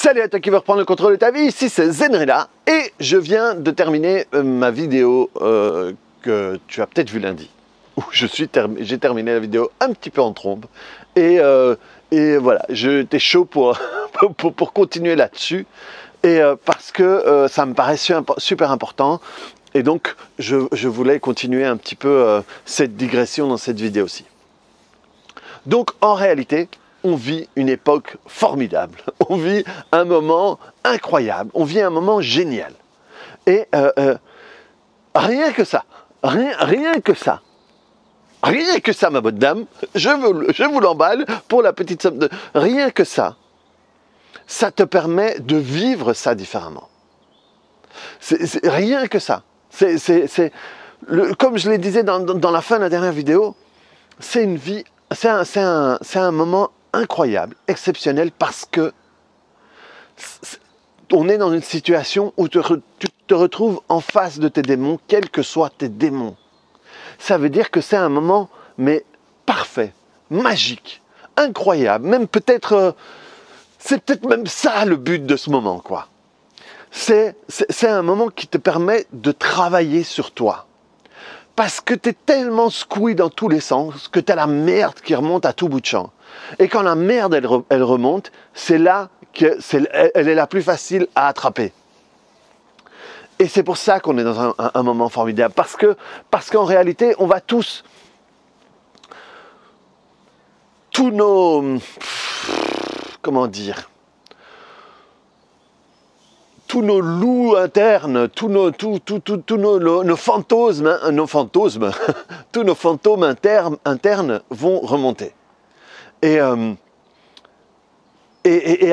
Salut à toi qui veux reprendre le contrôle de ta vie, ici c'est Zenrela et je viens de terminer ma vidéo que tu as peut-être vu lundi. Où j'ai terminé la vidéo un petit peu en trombe et voilà, j'étais chaud pour continuer là-dessus et parce que ça me paraissait super important et donc je voulais continuer un petit peu cette digression dans cette vidéo-ci. Donc en réalité, on vit une époque formidable, on vit un moment incroyable, on vit un moment génial. Et rien que ça, rien que ça, ma bonne dame, je vous l'emballe pour la petite somme de... Rien que ça te permet de vivre ça différemment. C'est rien que ça. Comme je le disais dans la fin de la dernière vidéo, c'est une vie, c'est un moment incroyable, exceptionnel, parce que on est dans une situation où tu te retrouves en face de tes démons, quels que soient tes démons. Ça veut dire que c'est un moment, mais parfait, magique, incroyable, même peut-être, c'est peut-être même ça le but de ce moment, quoi. C'est un moment qui te permet de travailler sur toi. Parce que tu es tellement secoué dans tous les sens que tu as la merde qui remonte à tout bout de champ. Et quand la merde, elle remonte, c'est là qu'elle est la plus facile à attraper. Et c'est pour ça qu'on est dans un moment formidable. Parce qu'en réalité, on va tous nos... Comment dire ? Tous nos loups internes, tous nos fantômes, tous nos fantômes internes vont remonter. Et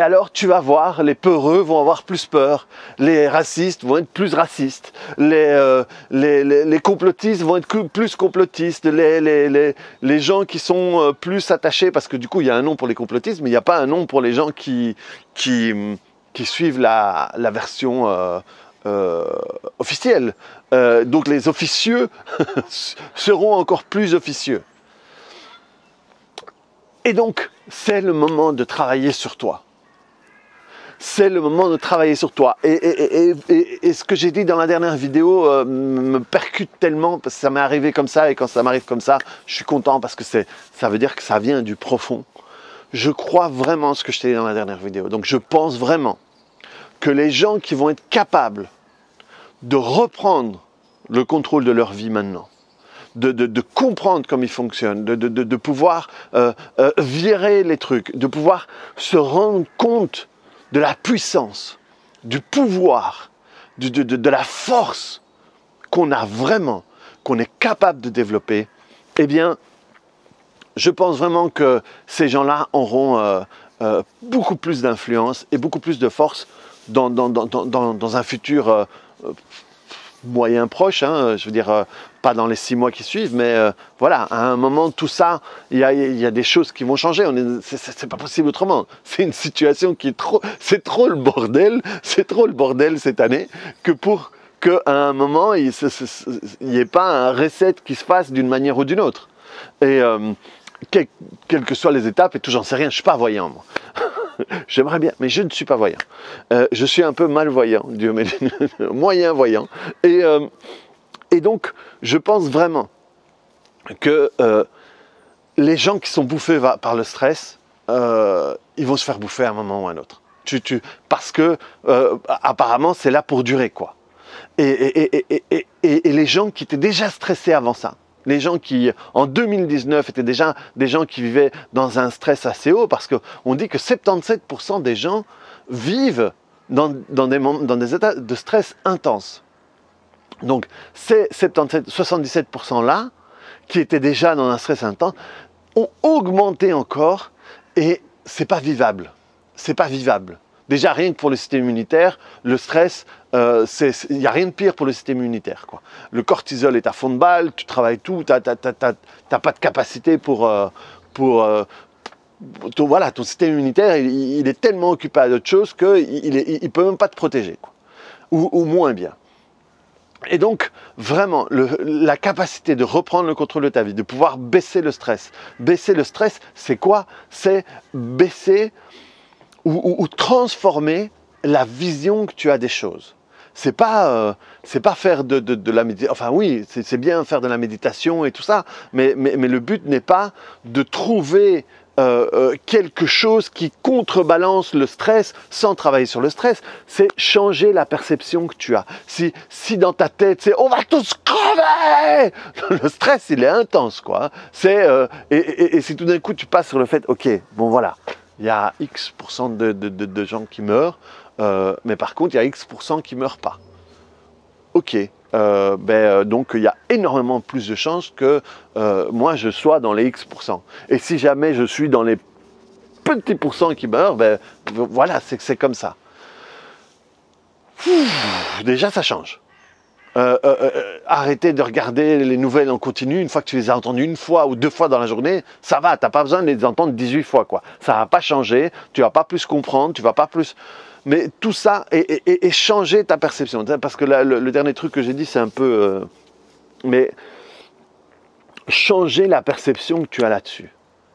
alors tu vas voir, les peureux vont avoir plus peur, les racistes vont être plus racistes, les complotistes vont être plus complotistes, les gens qui sont plus attachés, parce que du coup il y a un nom pour les complotistes, mais il n'y a pas un nom pour les gens qui suivent la version officielle. Donc les officieux seront encore plus officieux. Et donc, c'est le moment de travailler sur toi. C'est le moment de travailler sur toi. Et ce que j'ai dit dans la dernière vidéo me percute tellement, parce que ça m'est arrivé comme ça, et quand ça m'arrive comme ça, je suis content parce que ça veut dire que ça vient du profond. Je crois vraiment ce que je t'ai dit dans la dernière vidéo. Donc je pense vraiment que les gens qui vont être capables de reprendre le contrôle de leur vie maintenant, de comprendre comment ils fonctionnent, de pouvoir virer les trucs, de pouvoir se rendre compte de la puissance, du pouvoir, de la force qu'on a vraiment, qu'on est capable de développer, eh bien, je pense vraiment que ces gens-là auront beaucoup plus d'influence et beaucoup plus de force dans un futur moyen proche, hein, je veux dire, pas dans les 6 mois qui suivent, mais voilà, à un moment, tout ça, il y a des choses qui vont changer, c'est pas possible autrement. C'est une situation qui est c'est trop le bordel cette année, que pour qu'à un moment, il n'y ait pas un reset qui se fasse d'une manière ou d'une autre. Et quelles que soient les étapes, et tout, j'en sais rien, je ne suis pas voyant, moi. J'aimerais bien, mais je ne suis pas voyant. Je suis un peu malvoyant, Dieu m'aide, moyen voyant. Et donc, je pense vraiment que les gens qui sont bouffés par le stress, ils vont se faire bouffer à un moment ou à un autre. Parce que, apparemment, c'est là pour durer, quoi. Et les gens qui étaient déjà stressés avant ça, les gens qui, en 2019, étaient déjà des gens qui vivaient dans un stress assez haut, parce qu'on dit que 77% des gens vivent dans des états de stress intenses. Donc, ces 77% qui étaient déjà dans un stress intense, ont augmenté encore, et c'est pas vivable. C'est pas vivable. Déjà, rien que pour le système immunitaire, le stress, il n'y a rien de pire pour le système immunitaire, quoi. Le cortisol est à fond de balle, tu travailles tout, tu n'as pas de capacité voilà, ton système immunitaire, il est tellement occupé à d'autres choses qu'il ne peut même pas te protéger, quoi. Ou moins bien. Et donc, vraiment, la capacité de reprendre le contrôle de ta vie, de pouvoir baisser le stress. Baisser le stress, c'est quoi? C'est baisser ou transformer la vision que tu as des choses. C'est pas faire de la méditation. Enfin oui, c'est bien faire de la méditation et tout ça, mais le but n'est pas de trouver quelque chose qui contrebalance le stress sans travailler sur le stress. C'est changer la perception que tu as. Si dans ta tête c'est on va tous crever, le stress il est intense quoi. Et si tout d'un coup tu passes sur le fait ok bon voilà, il y a X% de gens qui meurent. Mais par contre, il y a X% qui ne meurent pas. Ok, donc il y a énormément plus de chances que moi je sois dans les X%. Et si jamais je suis dans les petits pourcents qui meurent, voilà, c'est comme ça. Déjà, ça change. Arrêtez de regarder les nouvelles en continu. Une fois que tu les as entendues une fois ou deux fois dans la journée, ça va, tu n'as pas besoin de les entendre 18 fois. Quoi. Ça ne va pas changer, tu ne vas pas plus comprendre, tu ne vas pas plus... Mais tout ça et changer ta perception. Parce que là, le dernier truc que j'ai dit, c'est un peu... mais changer la perception que tu as là-dessus.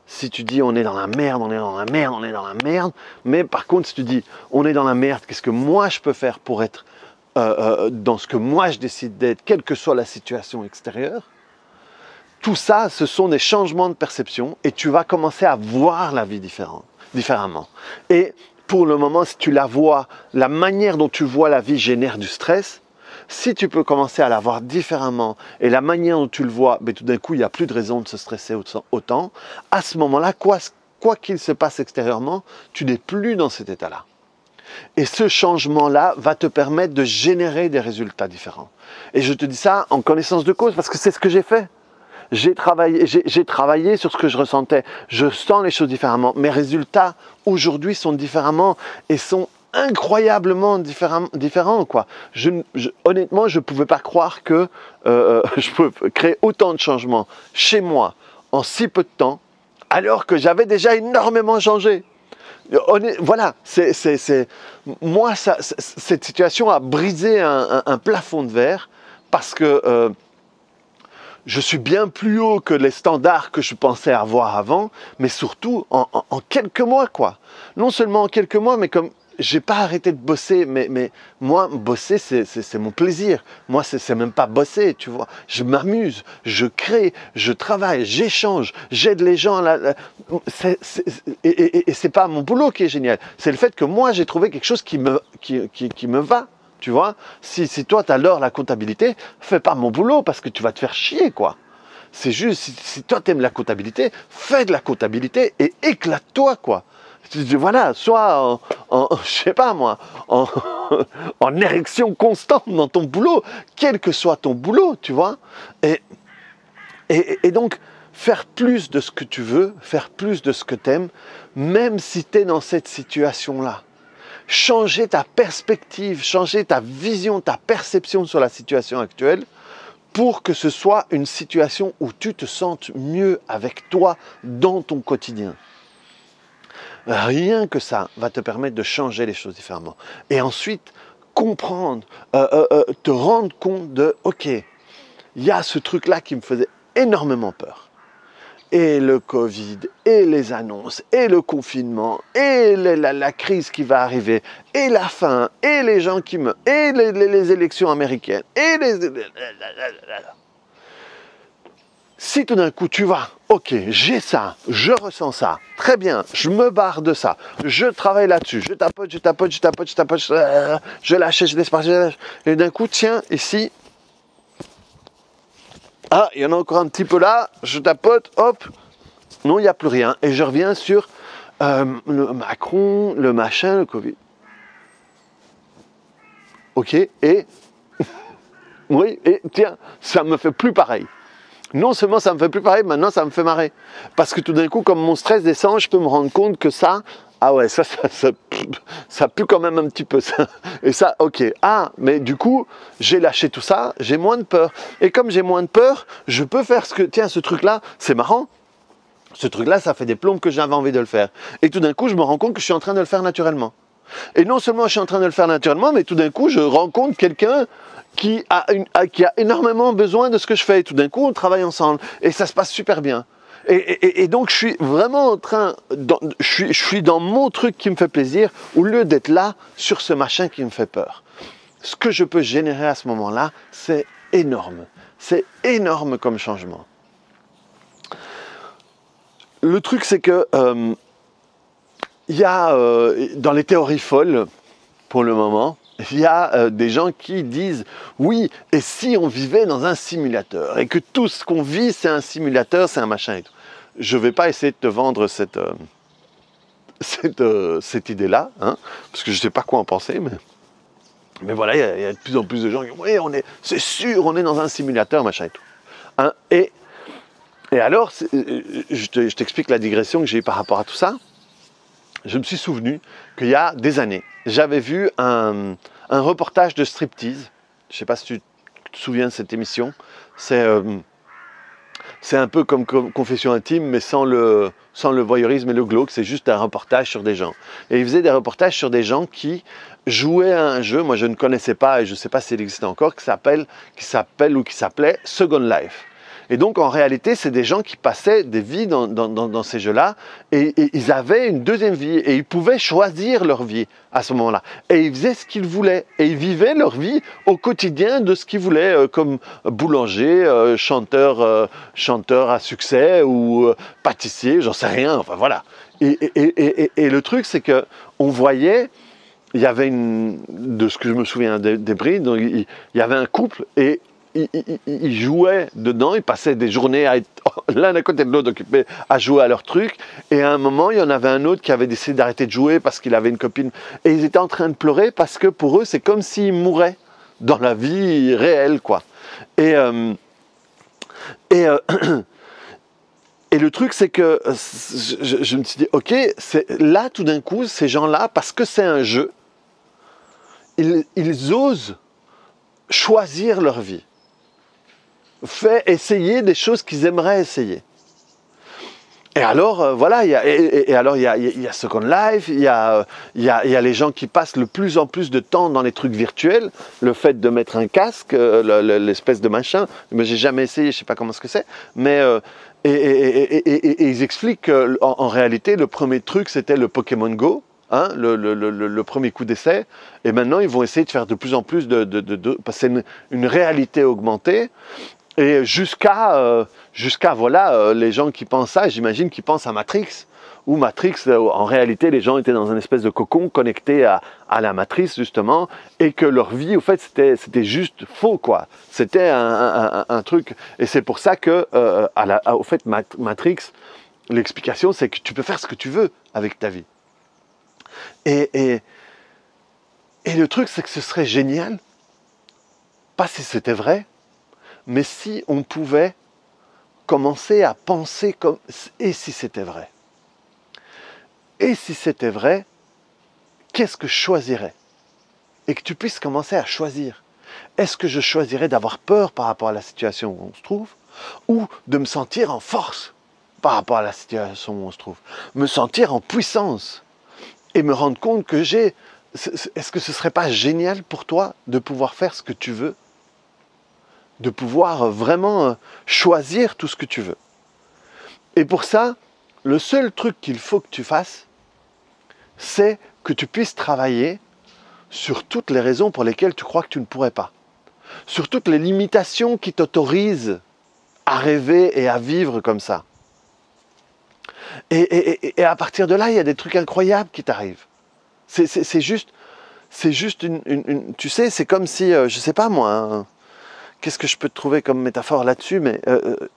Si tu dis on est dans la merde, on est dans la merde, on est dans la merde. Mais par contre, si tu dis on est dans la merde, qu'est-ce que moi je peux faire pour être dans ce que moi je décide d'être, quelle que soit la situation extérieure, tout ça, ce sont des changements de perception et tu vas commencer à voir la vie différemment. Et pour le moment, si tu la vois, la manière dont tu vois la vie génère du stress. Si tu peux commencer à la voir différemment et la manière dont tu le vois, tout d'un coup, il n'y a plus de raison de se stresser autant. À ce moment-là, quoi qu'il se passe extérieurement, tu n'es plus dans cet état-là. Et ce changement-là va te permettre de générer des résultats différents. Et je te dis ça en connaissance de cause parce que c'est ce que j'ai fait. J'ai travaillé sur ce que je ressentais. Je sens les choses différemment. Mes résultats aujourd'hui sont différemment et sont incroyablement différents quoi. Honnêtement, je ne pouvais pas croire que je peux créer autant de changements chez moi en si peu de temps, alors que j'avais déjà énormément changé. Voilà, moi, cette situation a brisé un plafond de verre parce que je suis bien plus haut que les standards que je pensais avoir avant, mais surtout en quelques mois, quoi. Non seulement en quelques mois, mais comme j'ai pas arrêté de bosser, mais moi, bosser, c'est mon plaisir. Moi, c'est même pas bosser, tu vois. Je m'amuse, je crée, je travaille, j'échange, j'aide les gens. Et c'est pas mon boulot qui est génial. C'est le fait que moi, j'ai trouvé quelque chose qui me va. Tu vois, si toi, tu adores la comptabilité, fais pas mon boulot parce que tu vas te faire chier, quoi. C'est juste, si toi, tu aimes la comptabilité, fais de la comptabilité et éclate-toi, quoi. Voilà, soit je sais pas moi, en érection constante dans ton boulot, quel que soit ton boulot, tu vois. Et donc, faire plus de ce que tu veux, faire plus de ce que tu aimes, même si tu es dans cette situation-là. Changer ta perspective, changer ta vision, ta perception sur la situation actuelle pour que ce soit une situation où tu te sentes mieux avec toi dans ton quotidien. Rien que ça va te permettre de changer les choses différemment. Et ensuite, comprendre, te rendre compte de, ok, il y a ce truc-là qui me faisait énormément peur. Et le Covid, et les annonces, et le confinement, et la crise qui va arriver, et la faim, et les gens qui meurent, et les élections américaines, et Si tout d'un coup tu vas, ok, j'ai ça, je ressens ça, très bien, je me barre de ça, je travaille là-dessus, je tapote, je lâche, je laisse partir, et d'un coup, tiens, ici, ah, il y en a encore un petit peu là, je tapote, hop, non, il n'y a plus rien. Et je reviens sur le Macron, le machin, le Covid. Ok, et oui, et tiens, ça me fait plus pareil. Non seulement ça me fait plus pareil, maintenant ça me fait marrer. Parce que tout d'un coup, comme mon stress descend, je peux me rendre compte que ça, ah ouais, ça pue quand même un petit peu ça. Et ça, ok. Ah, mais du coup, j'ai lâché tout ça, j'ai moins de peur. Et comme j'ai moins de peur, je peux faire tiens, ce truc-là, c'est marrant. Ce truc-là, ça fait des plombes que j'avais envie de le faire. Et tout d'un coup, je me rends compte que je suis en train de le faire naturellement. Et non seulement je suis en train de le faire naturellement, mais tout d'un coup, je rencontre quelqu'un qui a énormément besoin de ce que je fais. Et tout d'un coup, on travaille ensemble. Et ça se passe super bien. Et donc je suis vraiment en train, je suis dans mon truc qui me fait plaisir, au lieu d'être là sur ce machin qui me fait peur. Ce que je peux générer à ce moment-là, c'est énorme. C'est énorme comme changement. Le truc, c'est que il y a dans les théories folles, pour le moment, il y a des gens qui disent oui, et si on vivait dans un simulateur et que tout ce qu'on vit c'est un simulateur, c'est un machin et tout. Je ne vais pas essayer de te vendre cette idée-là, hein, parce que je ne sais pas quoi en penser, mais voilà, il y a de plus en plus de gens qui disent oui, c'est sûr, on est dans un simulateur, machin et tout. Hein, et alors, je t'explique la digression que j'ai eue par rapport à tout ça. Je me suis souvenu qu'il y a des années, j'avais vu un reportage de striptease. Je ne sais pas si tu te souviens de cette émission. C'est un peu comme Confession intime, mais sans le voyeurisme et le glauque. C'est juste un reportage sur des gens. Et il faisait des reportages sur des gens qui jouaient à un jeu, moi je ne connaissais pas et je ne sais pas s'il existe encore, qui s'appelait Second Life. Et donc en réalité, c'est des gens qui passaient des vies dans ces jeux-là et ils avaient une deuxième vie et ils pouvaient choisir leur vie à ce moment-là. Et ils faisaient ce qu'ils voulaient et ils vivaient leur vie au quotidien de ce qu'ils voulaient, comme boulanger, chanteur à succès ou pâtissier, j'en sais rien, enfin voilà. Et le truc, c'est que on voyait, il y avait de ce que je me souviens des brides, donc il y avait un couple et ils jouaient dedans, ils passaient des journées à être l'un à côté de l'autre occupés à jouer à leur truc, et à un moment il y en avait un autre qui avait décidé d'arrêter de jouer parce qu'il avait une copine, et ils étaient en train de pleurer parce que pour eux c'est comme s'ils mouraient dans la vie réelle, quoi. Et le truc, c'est que je me suis dit, ok, là tout d'un coup, ces gens-là, parce que c'est un jeu, ils osent choisir leur vie. Fait essayer des choses qu'ils aimeraient essayer. Et alors, voilà, il y a Second Life, il y a les gens qui passent de plus en plus de temps dans les trucs virtuels, le fait de mettre un casque, l'espèce de machin, mais j'ai jamais essayé, je sais pas comment ce que c'est, mais et ils expliquent qu'en réalité, le premier truc, c'était le Pokémon Go, hein, le premier coup d'essai, et maintenant, ils vont essayer de faire de plus en plus parce que c'est une réalité augmentée. Et jusqu'à voilà, les gens qui pensent ça, j'imagine qu'ils pensent à Matrix, où Matrix, en réalité, les gens étaient dans une espèce de cocon connecté à la matrice, justement, et que leur vie, au fait, c'était juste faux, quoi. C'était un truc, et c'est pour ça que, au fait, Matrix, l'explication, c'est que tu peux faire ce que tu veux avec ta vie. Et le truc, c'est que ce serait génial, pas si c'était vrai, mais si on pouvait commencer à penser comme « et si c'était vrai ?» Et si c'était vrai, qu'est-ce que je choisirais? Et que tu puisses commencer à choisir. Est-ce que je choisirais d'avoir peur par rapport à la situation où on se trouve, ou de me sentir en force par rapport à la situation où on se trouve? Me sentir en puissance et me rendre compte que est-ce que ce ne serait pas génial pour toi de pouvoir faire ce que tu veux? De pouvoir vraiment choisir tout ce que tu veux. Et pour ça, le seul truc qu'il faut que tu fasses, c'est que tu puisses travailler sur toutes les raisons pour lesquelles tu crois que tu ne pourrais pas. Sur toutes les limitations qui t'autorisent à rêver et à vivre comme ça. Et à partir de là, il y a des trucs incroyables qui t'arrivent. C'est juste tu sais, c'est comme si, je ne sais pas moi, qu'est-ce que je peux te trouver comme métaphore là-dessus, mais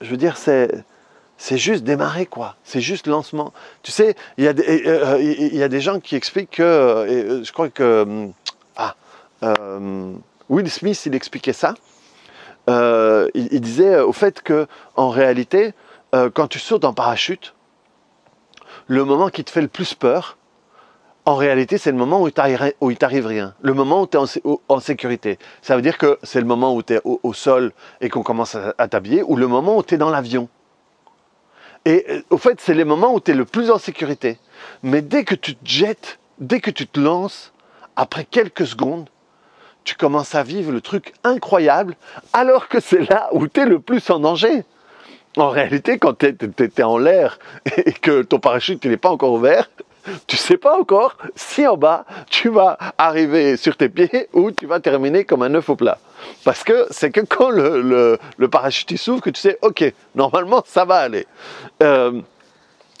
je veux dire, c'est juste démarrer, quoi. C'est juste lancement. Tu sais, il y a des gens qui expliquent que, je crois que, Will Smith, il expliquait ça. Il disait au fait que, en réalité, quand tu sautes en parachute, le moment qui te fait le plus peur, en réalité, c'est le moment où il t'arrive rien. Le moment où tu es en sécurité. Ça veut dire que c'est le moment où tu es au sol et qu'on commence à t'habiller, ou le moment où tu es dans l'avion. Et au fait, c'est les moments où tu es le plus en sécurité. Mais dès que tu te jettes, dès que tu te lances, après quelques secondes, tu commences à vivre le truc incroyable, alors que c'est là où tu es le plus en danger. En réalité, quand tu es en l'air et que ton parachute n'est pas encore ouvert, tu sais pas encore si en bas, tu vas arriver sur tes pieds ou tu vas terminer comme un œuf au plat. Parce que c'est que quand le parachute s'ouvre que tu sais, ok, normalement, ça va aller.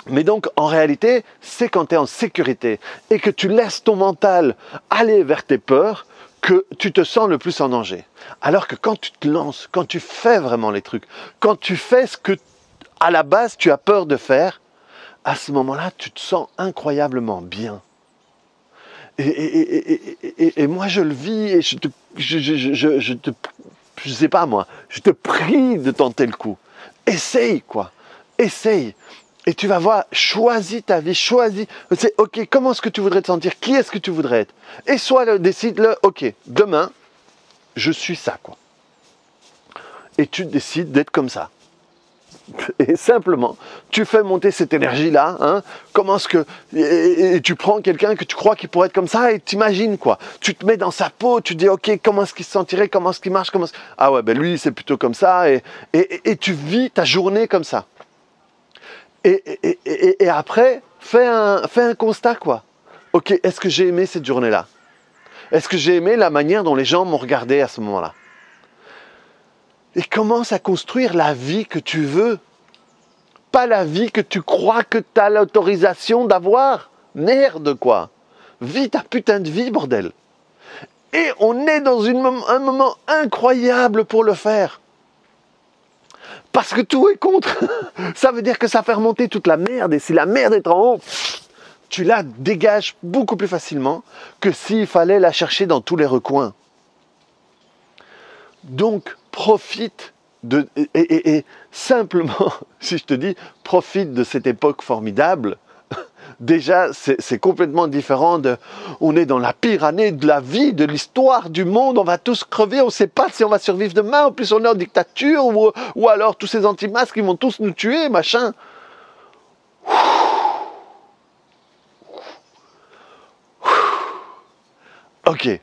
Mais donc, en réalité, c'est quand tu es en sécurité et que tu laisses ton mental aller vers tes peurs que tu te sens le plus en danger. Alors que quand tu te lances, quand tu fais vraiment les trucs, quand tu fais ce que, à la base, tu as peur de faire, à ce moment-là, tu te sens incroyablement bien. Et moi, je le vis et je sais pas moi, je te prie de tenter le coup. Essaye, quoi. Essaye. Et tu vas voir, choisis ta vie, choisis. C'est ok, comment est-ce que tu voudrais te sentir? Qui est-ce que tu voudrais être? Et soit décide-le, ok, demain, je suis ça, quoi. Et tu décides d'être comme ça. Et simplement, tu fais monter cette énergie-là, hein, comment est-ce que... Et tu prends quelqu'un que tu crois qu'il pourrait être comme ça et t'imagines, quoi. Tu te mets dans sa peau, tu dis, ok, comment est-ce qu'il se sentirait, comment est-ce qu'il marche, Ah ouais, ben lui, c'est plutôt comme ça, et tu vis ta journée comme ça. Et après, fais un constat, quoi. Ok, est-ce que j'ai aimé cette journée-là? Est-ce que j'ai aimé la manière dont les gens m'ont regardé à ce moment-là? Et commence à construire la vie que tu veux. Pas la vie que tu crois que tu as l'autorisation d'avoir. Merde, quoi. Vis ta putain de vie, bordel. Et on est dans un moment incroyable pour le faire. Parce que tout est contre. Ça veut dire que ça fait remonter toute la merde. Et si la merde est en haut, tu la dégages beaucoup plus facilement que s'il fallait la chercher dans tous les recoins. Donc, profite et simplement, si je te dis, profite de cette époque formidable. Déjà, c'est complètement différent de... On est dans la pire année de la vie, de l'histoire, du monde, on va tous crever, on ne sait pas si on va survivre demain, en plus on est en dictature, ou alors tous ces anti-masques, ils vont tous nous tuer, machin. Ok.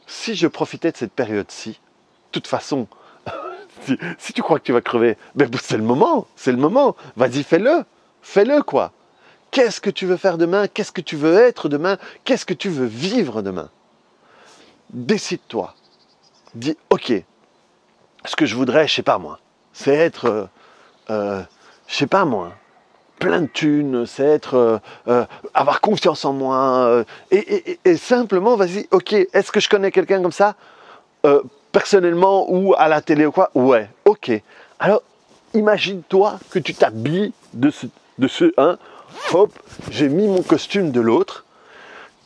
Si je profitais de cette période-ci, de toute façon, si tu crois que tu vas crever, ben c'est le moment, vas-y fais-le quoi. Qu'est-ce que tu veux faire demain? Qu'est-ce que tu veux être demain? Qu'est-ce que tu veux vivre demain? Décide-toi. Dis, ok, ce que je voudrais, je sais pas moi, c'est être, je sais pas moi, plein de thunes, c'est être, avoir confiance en moi, et simplement, vas-y, ok, est-ce que je connais quelqu'un comme ça? Personnellement ou à la télé ou quoi? Ouais, ok. Alors, imagine-toi que tu t'habilles de ce hop, j'ai mis mon costume de l'autre.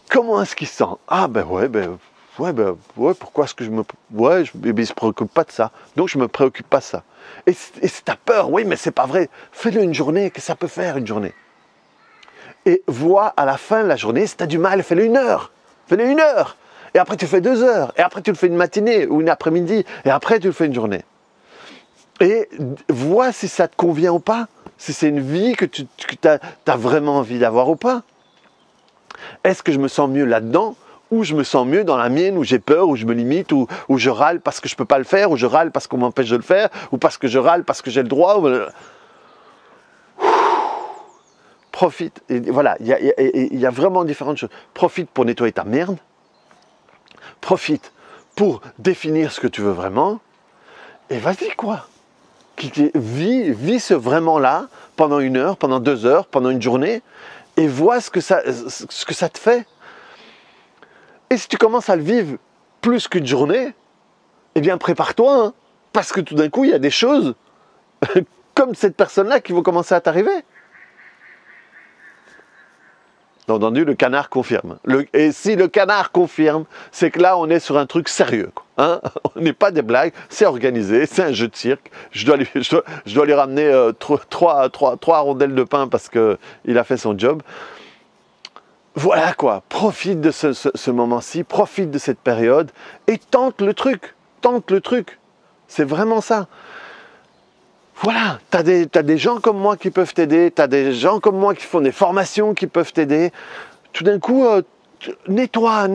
Comment est-ce qu'il se sent? Ah ouais, pourquoi est-ce que il se préoccupe pas de ça. Donc je me préoccupe pas de ça. Et si t'as peur, oui, mais c'est pas vrai. Fais-le une journée, que ça peut faire une journée. Et vois à la fin de la journée, si t'as du mal, fais-le 1 heure. Fais-le 1 heure. Et après tu fais 2 heures. Et après tu le fais une matinée ou une après-midi. Et après tu le fais une journée. Et vois si ça te convient ou pas. Si c'est une vie que tu as vraiment envie d'avoir ou pas. Est-ce que je me sens mieux là-dedans ou je me sens mieux dans la mienne où j'ai peur, où je me limite, où je râle parce que je ne peux pas le faire, ou je râle parce qu'on m'empêche de le faire, ou parce que je râle parce que j'ai le droit. Profite. Et voilà, il y a vraiment différentes choses. Profite pour nettoyer ta merde. Profite pour définir ce que tu veux vraiment. Et vas-y quoi. Vis ce vraiment-là pendant 1 heure, pendant 2 heures, pendant une journée, et vois ce que ça te fait. Et si tu commences à le vivre plus qu'une journée, eh bien prépare-toi, hein, parce que tout d'un coup, il y a des choses comme cette personne-là qui vont commencer à t'arriver. Entendu, le canard confirme. Et si le canard confirme, c'est que là, on est sur un truc sérieux. Quoi, hein. On n'est pas des blagues, c'est organisé, c'est un jeu de cirque. Je dois lui ramener 3 rondelles de pain parce qu'il a fait son job. Voilà quoi, profite de ce moment-ci, profite de cette période et tente le truc. C'est vraiment ça. Voilà, t'as des gens comme moi qui peuvent t'aider, t'as des gens comme moi qui font des formations qui peuvent t'aider. Tout d'un coup, nettoie.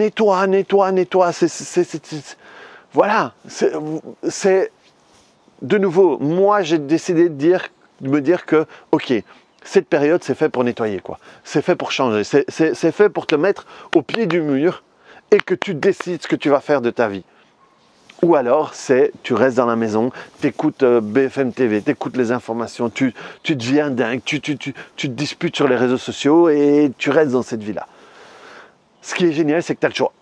Voilà, de nouveau, moi j'ai décidé de me dire que, ok, cette période c'est fait pour nettoyer, quoi. C'est fait pour changer, c'est fait pour te mettre au pied du mur et que tu décides ce que tu vas faire de ta vie. Ou alors, tu restes dans la maison, tu écoutes BFM TV, tu écoutes les informations, tu deviens dingue, tu te disputes sur les réseaux sociaux et tu restes dans cette vie-là. Ce qui est génial, c'est que tu as le choix.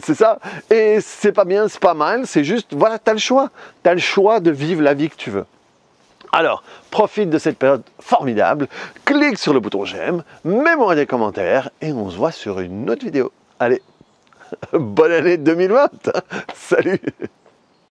C'est ça. Et c'est pas bien, c'est pas mal, c'est juste, voilà, tu as le choix. Tu as le choix de vivre la vie que tu veux. Alors, profite de cette période formidable, clique sur le bouton j'aime, mets-moi des commentaires et on se voit sur une autre vidéo. Allez, bonne année 2020. Salut.